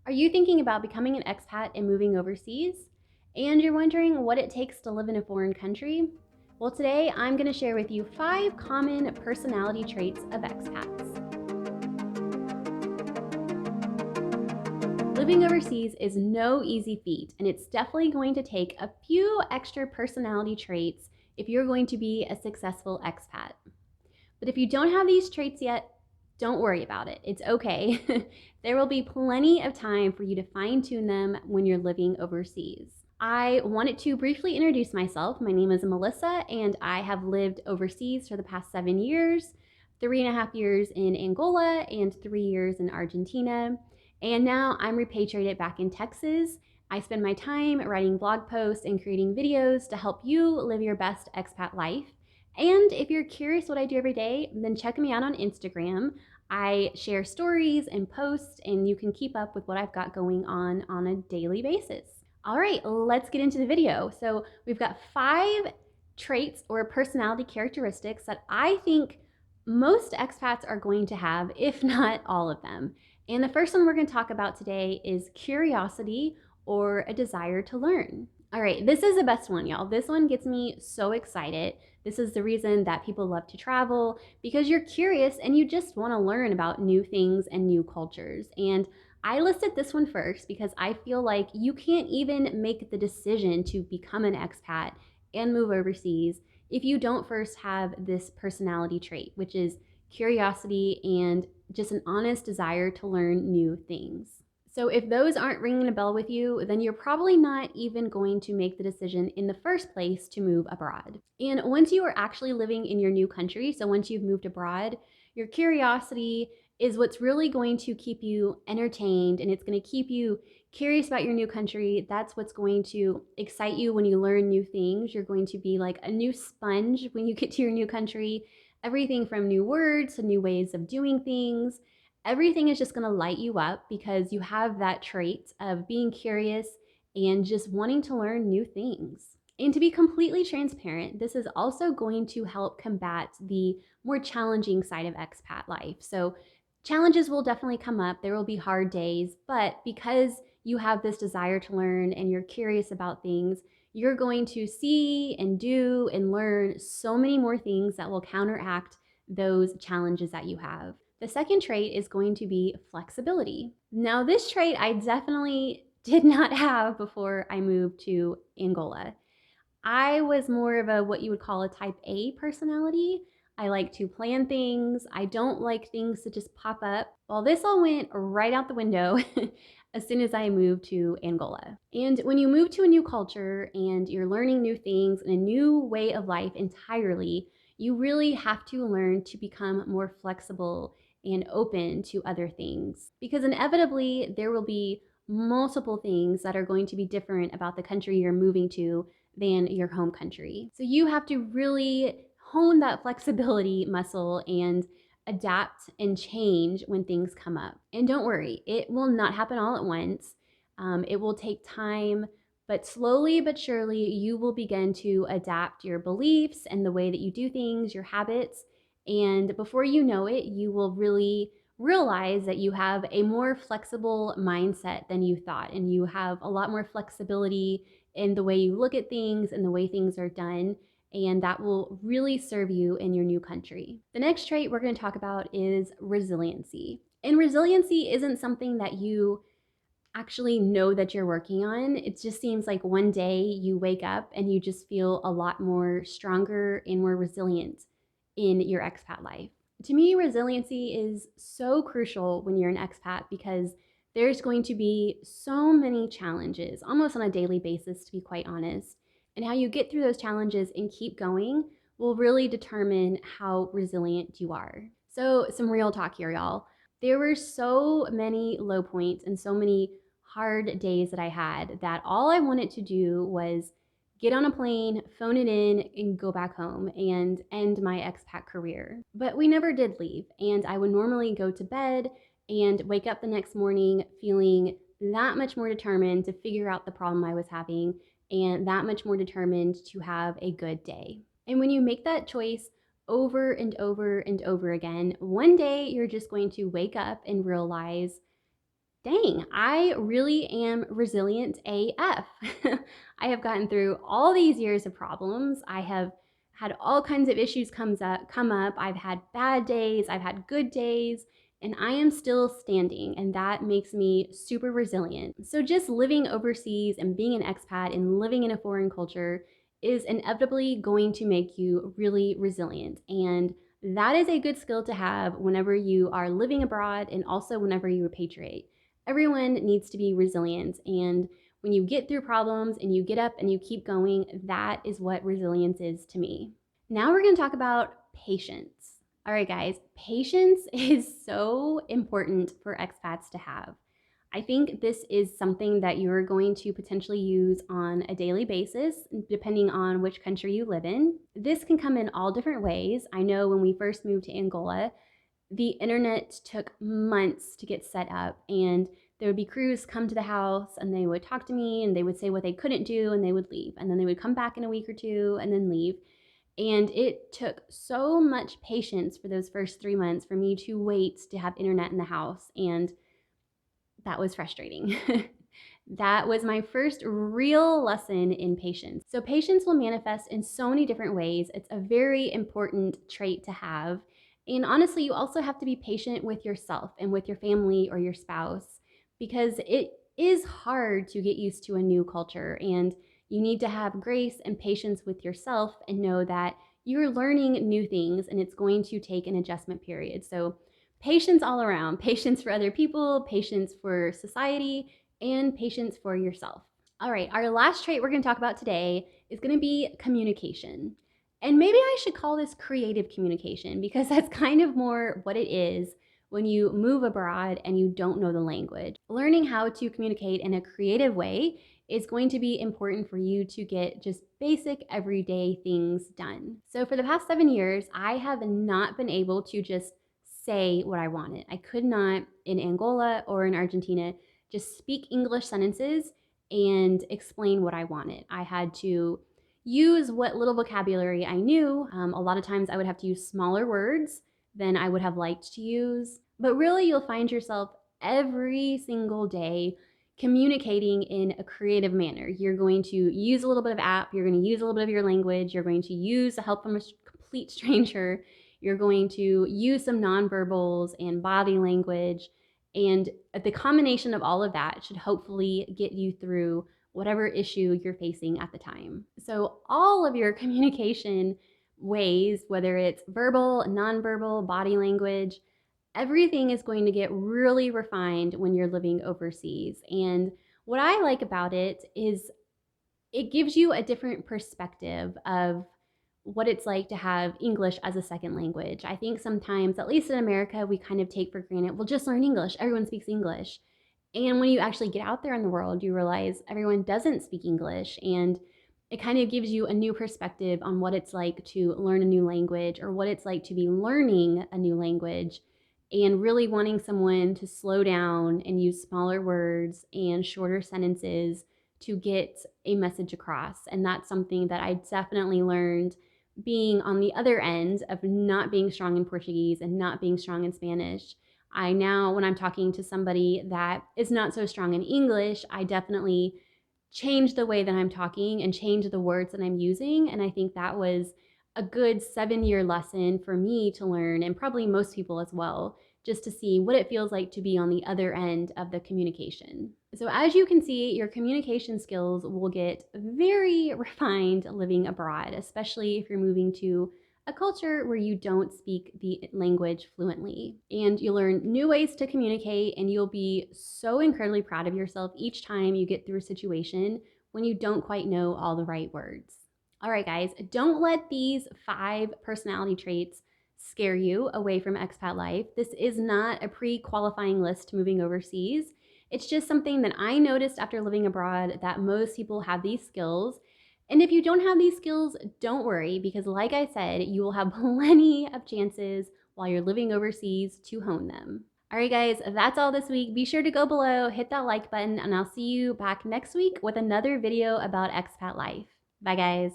Are you thinking about becoming an expat and moving overseas? And you're wondering what it takes to live in a foreign country? Well, today I'm going to share with you 5 common personality traits of expats. Living overseas is no easy feat, and it's definitely going to take a few extra personality traits if you're going to be a successful expat. But if you don't have these traits yet, don't worry about it. It's okay. There will be plenty of time for you to fine tune them when you're living overseas. I wanted to briefly introduce myself. My name is Melissa, and I have lived overseas for the past 7 years, 3.5 years in Angola, and 3 years in Argentina. And now I'm repatriated back in Texas. I spend my time writing blog posts and creating videos to help you live your best expat life. And if you're curious what I do every day, then check me out on Instagram. I share stories and posts, and you can keep up with what I've got going on a daily basis. All right, let's get into the video. So we've got 5 traits or personality characteristics that I think most expats are going to have, if not all of them. And the first one we're going to talk about today is curiosity or a desire to learn. All right, this is the best one, y'all. This one gets me so excited. This is the reason that people love to travel, because you're curious and you just want to learn about new things and new cultures. And I listed this one first because I feel like you can't even make the decision to become an expat and move overseas if you don't first have this personality trait, which is curiosity and just an honest desire to learn new things. So if those aren't ringing a bell with you, then you're probably not even going to make the decision in the first place to move abroad. And once you are actually living in your new country, so once you've moved abroad, your curiosity is what's really going to keep you entertained, and it's going to keep you curious about your new country. That's what's going to excite you when you learn new things. You're going to be like a new sponge when you get to your new country. Everything from new words to new ways of doing things. Everything is just going to light you up because you have that trait of being curious and just wanting to learn new things. And to be completely transparent, this is also going to help combat the more challenging side of expat life. So challenges will definitely come up. There will be hard days, but because you have this desire to learn and you're curious about things, you're going to see and do and learn so many more things that will counteract those challenges that you have. The second trait is going to be flexibility. Now, this trait I definitely did not have before I moved to Angola. I was more of a what you would call a type A personality. I like to plan things. I don't like things to just pop up. Well, this all went right out the window as soon as I moved to Angola. And when you move to a new culture and you're learning new things and a new way of life entirely, you really have to learn to become more flexible and open to other things. Because inevitably, there will be multiple things that are going to be different about the country you're moving to than your home country. So you have to really hone that flexibility muscle and adapt and change when things come up. And don't worry, it will not happen all at once. It will take time, but slowly but surely you will begin to adapt your beliefs and the way that you do things, your habits. And before you know it, you will really realize that you have a more flexible mindset than you thought, and you have a lot more flexibility in the way you look at things and the way things are done, and that will really serve you in your new country. The next trait we're going to talk about is resiliency. And resiliency isn't something that you actually know that you're working on. It just seems like one day you wake up and you just feel a lot more stronger and more resilient in your expat life. To me, resiliency is so crucial when you're an expat because there's going to be so many challenges, almost on a daily basis, to be quite honest. And how you get through those challenges and keep going will really determine how resilient you are. So, some real talk here, y'all. There were so many low points and so many hard days that I had that all I wanted to do was get on a plane, phone it in, and go back home and end my expat career. But we never did leave, and I would normally go to bed and wake up the next morning feeling that much more determined to figure out the problem I was having and that much more determined to have a good day. And when you make that choice over and over and over again, one day you're just going to wake up and realize Dang, I really am resilient AF. I have gotten through all these years of problems. I have had all kinds of issues come up. I've had bad days, I've had good days, and I am still standing, and that makes me super resilient. So just living overseas and being an expat and living in a foreign culture is inevitably going to make you really resilient. And that is a good skill to have whenever you are living abroad and also whenever you repatriate. Everyone needs to be resilient. And when you get through problems and you get up and you keep going, that is what resilience is to me. Now we're going to talk about patience. All right, guys, patience is so important for expats to have. I think this is something that you're going to potentially use on a daily basis, depending on which country you live in. This can come in all different ways. I know when we first moved to Angola, the internet took months to get set up, and there would be crews come to the house and they would talk to me and they would say what they couldn't do and they would leave, and then they would come back in a week or two and then leave. And it took so much patience for those first 3 months for me to wait to have internet in the house, and that was frustrating. That was my first real lesson in patience. So, patience will manifest in so many different ways. It's a very important trait to have. And honestly, you also have to be patient with yourself and with your family or your spouse, because it is hard to get used to a new culture. And you need to have grace and patience with yourself and know that you're learning new things and it's going to take an adjustment period. So, patience all around, patience for other people, patience for society, and patience for yourself. All right, our last trait we're going to talk about today is going to be communication. And maybe I should call this creative communication, because that's kind of more what it is when you move abroad and you don't know the language. Learning how to communicate in a creative way is going to be important for you to get just basic everyday things done. So for the past 7 years, I have not been able to just say what I wanted. I could not, in Angola or in Argentina, just speak English sentences and explain what I wanted. I had to use what little vocabulary I knew. A lot of times I would have to use smaller words than I would have liked to use. But really, you'll find yourself every single day communicating in a creative manner. You're going to use a little bit of app, you're going to use a little bit of your language, you're going to use the help from a complete stranger, you're going to use some nonverbals and body language. And the combination of all of that should hopefully get you through whatever issue you're facing at the time. So, all of your communication ways, whether it's verbal, nonverbal, body language, everything is going to get really refined when you're living overseas. And what I like about it is it gives you a different perspective of what it's like to have English as a second language. I think sometimes, at least in America, we kind of take for granted, well, just learn English. Everyone speaks English. And when you actually get out there in the world, you realize everyone doesn't speak English. And it kind of gives you a new perspective on what it's like to learn a new language, or what it's like to be learning a new language and really wanting someone to slow down and use smaller words and shorter sentences to get a message across. And that's something that I definitely learned being on the other end of not being strong in Portuguese and not being strong in Spanish. I now, when I'm talking to somebody that is not so strong in English, I definitely change the way that I'm talking and change the words that I'm using. And I think that was a good 7 year lesson for me to learn, and probably most people as well, just to see what it feels like to be on the other end of the communication. So, as you can see, your communication skills will get very refined living abroad, especially if you're moving to a culture where you don't speak the language fluently. And you learn new ways to communicate, and you'll be so incredibly proud of yourself each time you get through a situation when you don't quite know all the right words. All right, guys, don't let these 5 personality traits scare you away from expat life. This is not a pre-qualifying list to moving overseas. It's just something that I noticed after living abroad, that most people have these skills. And if you don't have these skills, don't worry, because like I said, you will have plenty of chances while you're living overseas to hone them. All right, guys, that's all this week. Be sure to go below, hit that like button, and I'll see you back next week with another video about expat life. Bye, guys.